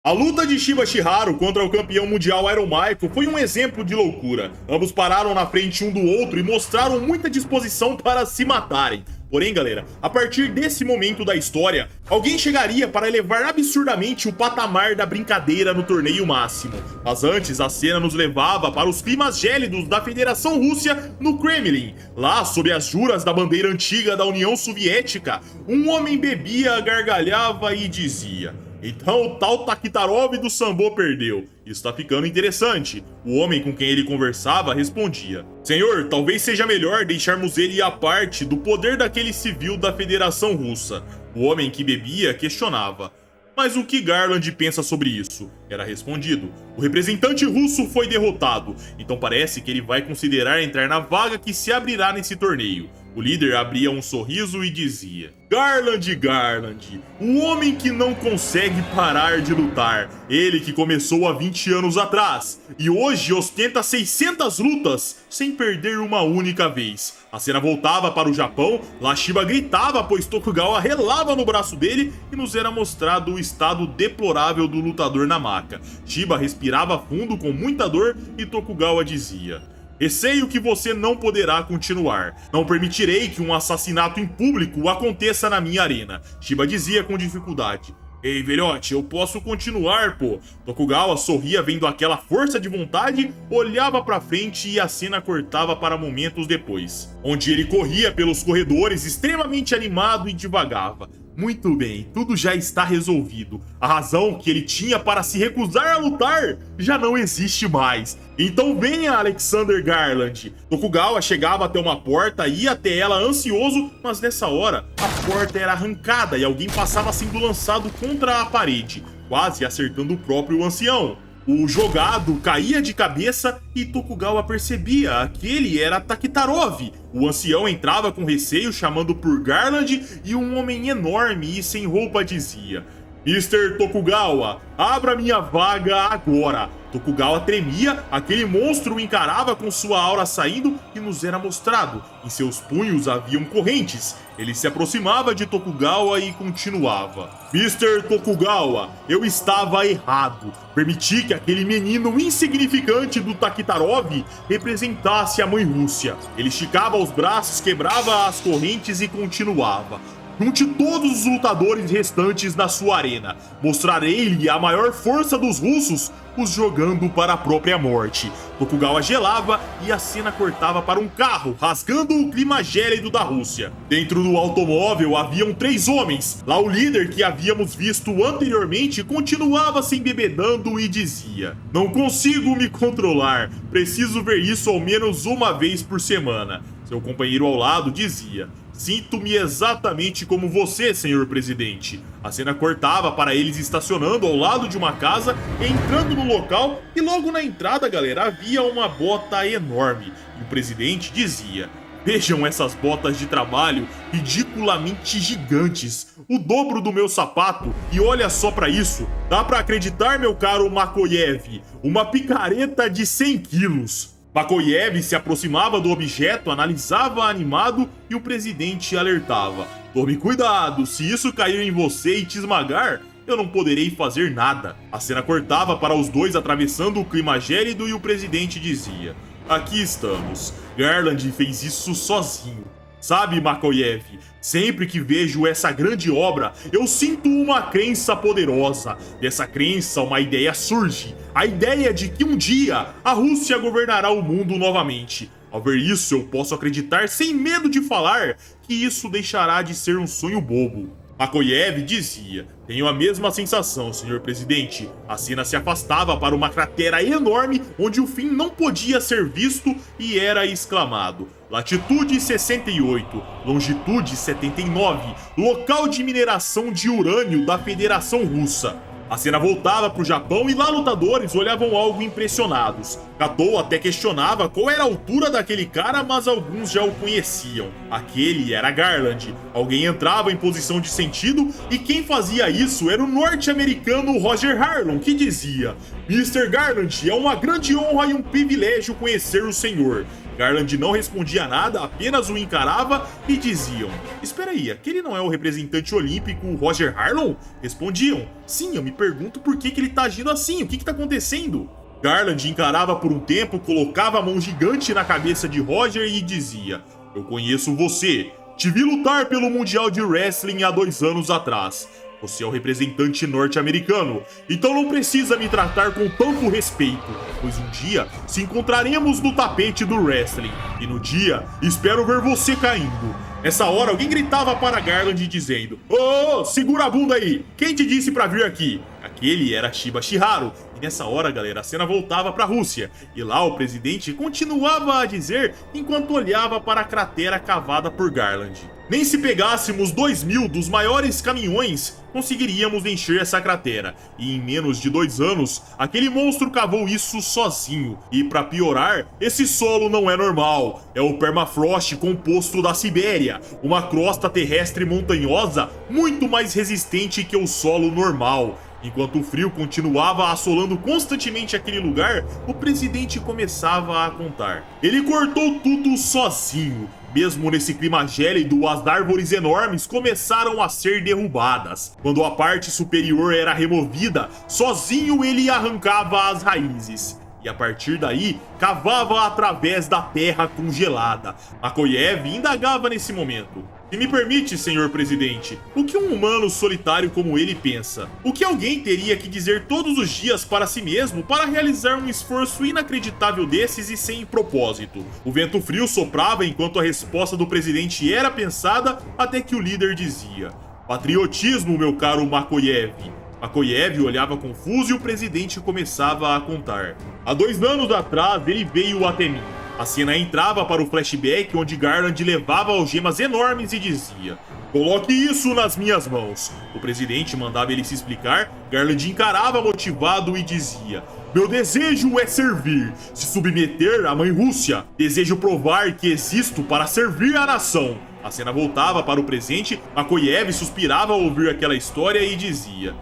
A luta de Shiba Shiharu contra o campeão mundial Iron Michael foi um exemplo de loucura. Ambos pararam na frente um do outro e mostraram muita disposição para se matarem. Porém, galera, a partir desse momento da história, alguém chegaria para elevar absurdamente o patamar da brincadeira no torneio máximo. Mas antes, a cena nos levava para os climas gélidos da Federação Rússia no Kremlin. Lá, sob as juras da bandeira antiga da União Soviética, um homem bebia, gargalhava e dizia: "Então o tal Takitarov do Sambo perdeu. Isso tá ficando interessante." O homem com quem ele conversava respondia: "Senhor, talvez seja melhor deixarmos ele à parte do poder daquele civil da Federação Russa." O homem que bebia questionava: "Mas o que Garland pensa sobre isso?" Era respondido: "O representante russo foi derrotado, então parece que ele vai considerar entrar na vaga que se abrirá nesse torneio." O líder abria um sorriso e dizia: "Garland, Garland, o homem que não consegue parar de lutar. Ele que começou há 20 anos atrás e hoje ostenta 600 lutas sem perder uma única vez." A cena voltava para o Japão, lá Shiba gritava pois Tokugawa relava no braço dele e nos era mostrado o estado deplorável do lutador na maca. Shiba respirava fundo com muita dor e Tokugawa dizia: "Receio que você não poderá continuar. Não permitirei que um assassinato em público aconteça na minha arena." Shiba dizia com dificuldade: "Ei, velhote, eu posso continuar, pô." Tokugawa sorria vendo aquela força de vontade, olhava pra frente e a cena cortava para momentos depois, onde ele corria pelos corredores extremamente animado e divagava. Muito bem, tudo já está resolvido. A razão que ele tinha para se recusar a lutar já não existe mais. Então venha, Alexander Garland. Tokugawa chegava até uma porta e ia até ela ansioso, mas nessa hora a porta era arrancada e alguém passava sendo lançado contra a parede, quase acertando o próprio ancião. O jogado caía de cabeça e Tokugawa percebia, aquele era Takitarov. O ancião entrava com receio chamando por Garland e um homem enorme e sem roupa dizia: "Mr. Tokugawa, abra minha vaga agora." Tokugawa tremia, aquele monstro o encarava com sua aura saindo e nos era mostrado. Em seus punhos haviam correntes. Ele se aproximava de Tokugawa e continuava: "Mr. Tokugawa, eu estava errado. Permiti que aquele menino insignificante do Takitarov representasse a mãe Rússia." Ele esticava os braços, quebrava as correntes e continuava: "Junte todos os lutadores restantes na sua arena. Mostrarei-lhe a maior força dos russos, os jogando para a própria morte." Tokugawa gelava e a cena cortava para um carro, rasgando o clima gélido da Rússia. Dentro do automóvel haviam 3 homens. Lá o líder que havíamos visto anteriormente continuava se embebedando e dizia: "Não consigo me controlar. Preciso ver isso ao menos uma vez por semana." Seu companheiro ao lado dizia: "Sinto-me exatamente como você, senhor presidente." A cena cortava para eles estacionando ao lado de uma casa, entrando no local e logo na entrada, galera, havia uma bota enorme. E o presidente dizia: "Vejam essas botas de trabalho ridiculamente gigantes, o dobro do meu sapato, e olha só pra isso. Dá pra acreditar, meu caro Makoyev, uma picareta de 100 quilos." Makoyev se aproximava do objeto, analisava animado e o presidente alertava: "Tome cuidado, se isso cair em você e te esmagar, eu não poderei fazer nada." A cena cortava para os dois atravessando o clima gélido e o presidente dizia: "Aqui estamos. Garland fez isso sozinho. Sabe, Makoyev, sempre que vejo essa grande obra, eu sinto uma crença poderosa. Dessa crença, uma ideia surge. A ideia de que um dia a Rússia governará o mundo novamente. Ao ver isso, eu posso acreditar sem medo de falar que isso deixará de ser um sonho bobo." Makoyev dizia: "Tenho a mesma sensação, senhor presidente." A cena se afastava para uma cratera enorme onde o fim não podia ser visto e era exclamado: "Latitude 68, longitude 79, local de mineração de urânio da Federação Russa." A cena voltava para o Japão e lá lutadores olhavam algo impressionados. Kato até questionava qual era a altura daquele cara, mas alguns já o conheciam. Aquele era Garland. Alguém entrava em posição de sentido e quem fazia isso era o norte-americano Roger Harlon, que dizia: "Mr. Garland, é uma grande honra e um privilégio conhecer o senhor." Garland não respondia nada, apenas o encarava e diziam: espera aí, aquele não é o representante olímpico Roger Harlon? Respondiam: sim, eu me pergunto por que ele tá agindo assim, o que tá acontecendo? Garland encarava por um tempo, colocava a mão gigante na cabeça de Roger e dizia: eu conheço você, te vi lutar pelo Mundial de Wrestling há 2 anos atrás. Você é o representante norte-americano, então não precisa me tratar com tanto respeito, pois um dia se encontraremos no tapete do wrestling, e no dia espero ver você caindo. Nessa hora alguém gritava para Garland dizendo: ô, segura a bunda aí, quem te disse pra vir aqui? Aquele era Shiba Shiharu, e nessa hora, galera, a cena voltava pra Rússia, e lá o presidente continuava a dizer enquanto olhava para a cratera cavada por Garland: nem se pegássemos 2.000 dos maiores caminhões, conseguiríamos encher essa cratera. E em menos de 2 anos, aquele monstro cavou isso sozinho. E pra piorar, esse solo não é normal. É o permafrost composto da Sibéria, uma crosta terrestre montanhosa muito mais resistente que o solo normal. Enquanto o frio continuava assolando constantemente aquele lugar, o presidente começava a contar. Ele cortou tudo sozinho. Mesmo nesse clima gélido, as árvores enormes começaram a ser derrubadas. Quando a parte superior era removida, sozinho ele arrancava as raízes. E a partir daí, cavava através da terra congelada. Makoyev indagava nesse momento: se me permite, senhor presidente, o que um humano solitário como ele pensa? O que alguém teria que dizer todos os dias para si mesmo para realizar um esforço inacreditável desses e sem propósito? O vento frio soprava enquanto a resposta do presidente era pensada, até que o líder dizia: patriotismo, meu caro Makoyev. Makoyev olhava confuso e o presidente começava a contar. Há 2 anos atrás ele veio até mim. A cena entrava para o flashback onde Garland levava algemas enormes e dizia: coloque isso nas minhas mãos. O presidente mandava ele se explicar, Garland encarava motivado e dizia: meu desejo é servir, se submeter à mãe Rússia. Desejo provar que existo para servir a nação. A cena voltava para o presente, Makoyev suspirava ao ouvir aquela história e dizia: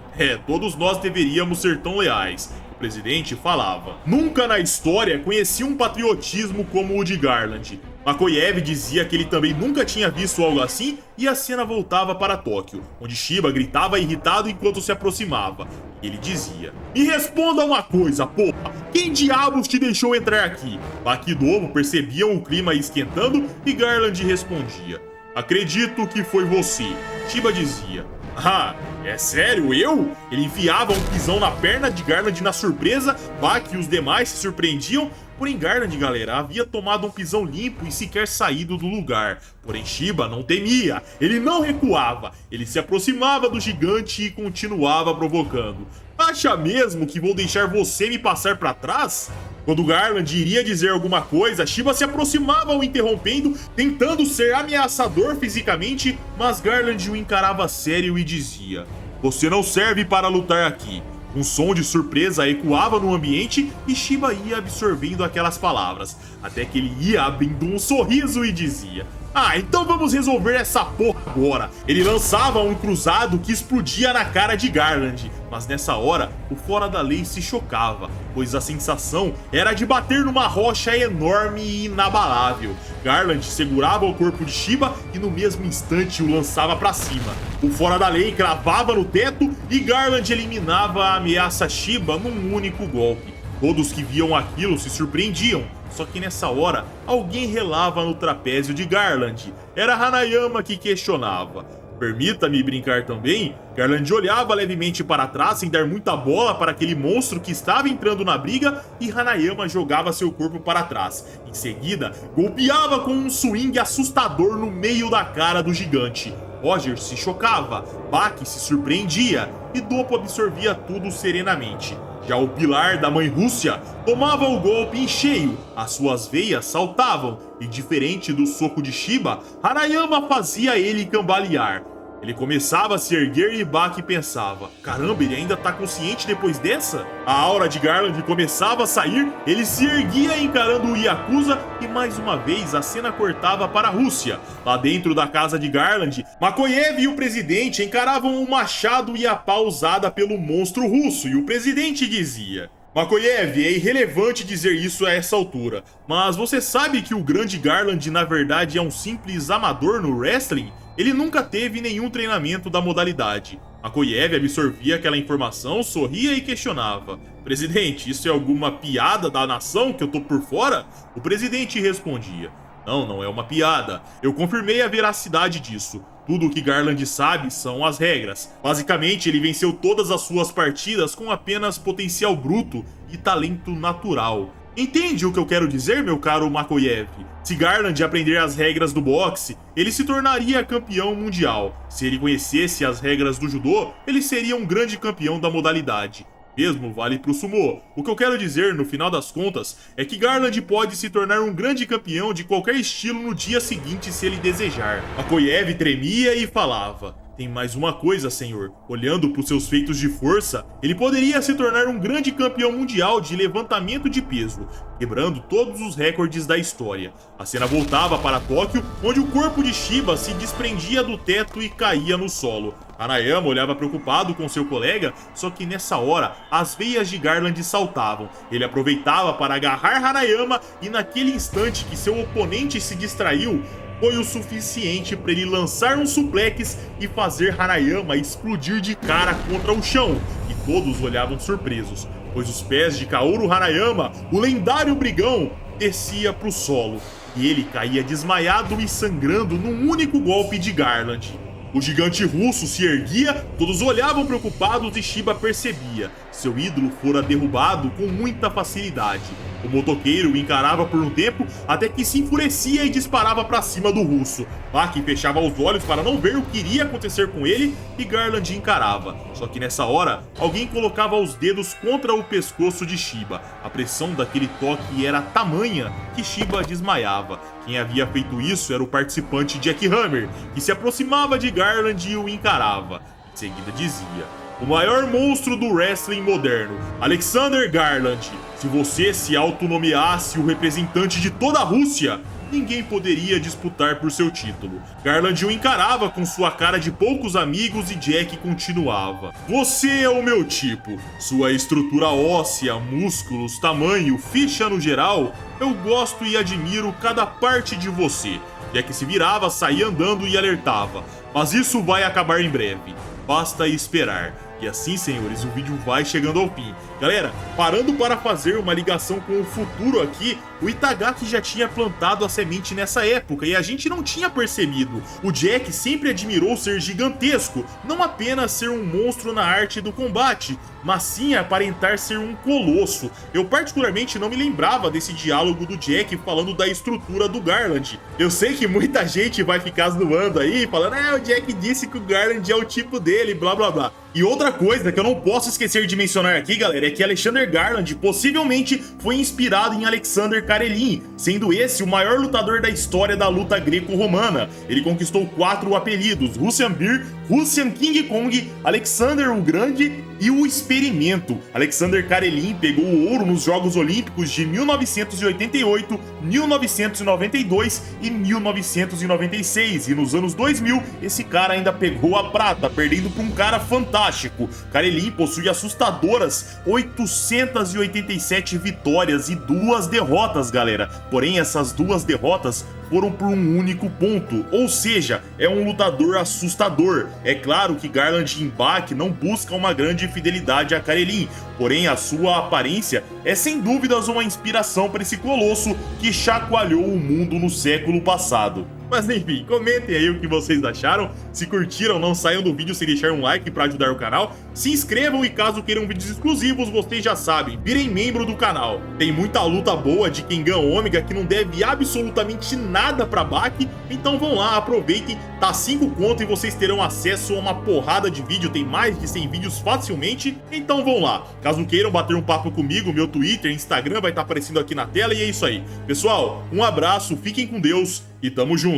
todos nós deveríamos ser tão leais. O presidente falava: nunca na história conheci um patriotismo como o de Garland. Makoyev dizia que ele também nunca tinha visto algo assim, e a cena voltava para Tóquio, onde Shiba gritava irritado enquanto se aproximava. Ele dizia: me responda uma coisa, porra! Quem diabos te deixou entrar aqui? Baki e Domo percebiam o clima esquentando e Garland respondia: acredito que foi você. Shiba dizia: ah, é sério, eu? Ele enfiava um pisão na perna de Garland na surpresa, Baki e os demais se surpreendiam. Porém Garland, galera, havia tomado um pisão limpo e sequer saído do lugar. Porém Shiba não temia, ele não recuava, ele se aproximava do gigante e continuava provocando. Acha mesmo que vou deixar você me passar pra trás? Quando Garland iria dizer alguma coisa, Shiba se aproximava o interrompendo, tentando ser ameaçador fisicamente, mas Garland o encarava sério e dizia: você não serve para lutar aqui. Um som de surpresa ecoava no ambiente e Shiba ia absorvendo aquelas palavras, até que ele ia abrindo um sorriso e dizia: ah, então vamos resolver essa porra agora. Ele lançava um cruzado que explodia na cara de Garland, mas nessa hora o fora da lei se chocava, pois a sensação era de bater numa rocha enorme e inabalável. Garland segurava o corpo de Shiba e no mesmo instante o lançava pra cima. O fora da lei cravava no teto e Garland eliminava a ameaça Shiba num único golpe. Todos que viam aquilo se surpreendiam. Só que nessa hora, alguém relava no trapézio de Garland. Era Hanayama que questionava: permita-me brincar também? Garland olhava levemente para trás sem dar muita bola para aquele monstro que estava entrando na briga e Hanayama jogava seu corpo para trás. Em seguida, golpeava com um swing assustador no meio da cara do gigante. Roger se chocava, Baki se surpreendia e Doppo absorvia tudo serenamente. Já o pilar da mãe Rússia tomava o golpe em cheio, as suas veias saltavam, e diferente do soco de Shiba, Hanayama fazia ele cambalear. Ele começava a se erguer e Baki pensava: caramba, ele ainda tá consciente depois dessa? A aura de Garland começava a sair, ele se erguia encarando o Yakuza e mais uma vez a cena cortava para a Rússia. Lá dentro da casa de Garland, Makoyev e o presidente encaravam o machado e a pá usada pelo monstro russo e o presidente dizia: Makoyev, é irrelevante dizer isso a essa altura, mas você sabe que o grande Garland na verdade é um simples amador no wrestling? Ele nunca teve nenhum treinamento da modalidade. Makoyev absorvia aquela informação, sorria e questionava: presidente, isso é alguma piada da nação que eu tô por fora? O presidente respondia: não é uma piada. Eu confirmei a veracidade disso. Tudo o que Garland sabe são as regras. Basicamente, ele venceu todas as suas partidas com apenas potencial bruto e talento natural. Entende o que eu quero dizer, meu caro Makoyev? Se Garland aprender as regras do boxe, ele se tornaria campeão mundial. Se ele conhecesse as regras do judô, ele seria um grande campeão da modalidade. Mesmo vale pro sumô. O que eu quero dizer, no final das contas, é que Garland pode se tornar um grande campeão de qualquer estilo no dia seguinte se ele desejar. Makoyev tremia e falava: tem mais uma coisa, senhor. Olhando para os seus feitos de força, ele poderia se tornar um grande campeão mundial de levantamento de peso, quebrando todos os recordes da história. A cena voltava para Tóquio, onde o corpo de Shiba se desprendia do teto e caía no solo. Hanayama olhava preocupado com seu colega, só que nessa hora, as veias de Garland saltavam. Ele aproveitava para agarrar Hanayama e naquele instante que seu oponente se distraiu, foi o suficiente para ele lançar um suplex e fazer Hanayama explodir de cara contra o chão. E todos olhavam surpresos, pois os pés de Kaoru Hanayama, o lendário brigão, descia para o solo. E ele caía desmaiado e sangrando num único golpe de Garland. O gigante russo se erguia, todos olhavam preocupados e Shiba percebia. Seu ídolo fora derrubado com muita facilidade. O motoqueiro o encarava por um tempo até que se enfurecia e disparava para cima do russo. Maki fechava os olhos para não ver o que iria acontecer com ele e Garland encarava. Só que nessa hora, alguém colocava os dedos contra o pescoço de Shiba. A pressão daquele toque era tamanha que Shiba desmaiava. Quem havia feito isso era o participante Jack Hammer, que se aproximava de Garland e o encarava. Em seguida dizia: o maior monstro do wrestling moderno, Alexander Garland. Se você se autonomeasse o representante de toda a Rússia, ninguém poderia disputar por seu título. Garland o encarava com sua cara de poucos amigos e Jack continuava: você é o meu tipo. Sua estrutura óssea, músculos, tamanho, ficha no geral, eu gosto e admiro cada parte de você. Jack se virava, saía andando e alertava: mas isso vai acabar em breve. Basta esperar. E assim, senhores, o vídeo vai chegando ao fim. Galera, parando para fazer uma ligação com o futuro aqui, o Itagaki já tinha plantado a semente nessa época e a gente não tinha percebido. O Jack sempre admirou ser gigantesco, não apenas ser um monstro na arte do combate, mas sim aparentar ser um colosso. Eu particularmente não me lembrava desse diálogo do Jack falando da estrutura do Garland. Eu sei que muita gente vai ficar zoando aí, falando: o Jack disse que o Garland é o tipo dele, blá blá blá. E outra coisa que eu não posso esquecer de mencionar aqui, galera, é que Alexander Garland possivelmente foi inspirado em Alexander Karelin, sendo esse o maior lutador da história da luta greco-romana. Ele conquistou 4 apelidos: Russian Bear, Russian King Kong, Alexander o Grande e o Experimento. Alexander Karelin pegou o ouro nos Jogos Olímpicos de 1988, 1992 e 1996, e nos anos 2000 esse cara ainda pegou a prata, perdendo para um cara fantástico. Karelin possui assustadoras 887 vitórias e 2 derrotas, galera. Porém, essas 2 derrotas foram por um único ponto, ou seja, é um lutador assustador. É claro que Garland em Bach não busca uma grande fidelidade a Karelin, porém a sua aparência é sem dúvidas uma inspiração para esse colosso que chacoalhou o mundo no século passado. Mas enfim, comentem aí o que vocês acharam. Se curtiram, não saiam do vídeo sem deixar um like para ajudar o canal. Se inscrevam e caso queiram vídeos exclusivos, vocês já sabem, virem membro do canal. Tem muita luta boa de Kengan Omega que não deve absolutamente nada pra Bach. Então vão lá, aproveitem, tá 5 conto e vocês terão acesso a uma porrada de vídeo. Tem mais de 100 vídeos facilmente, então vão lá. Caso queiram bater um papo comigo, meu Twitter, Instagram vai estar aparecendo aqui na tela e é isso aí. Pessoal, um abraço, fiquem com Deus e tamo junto.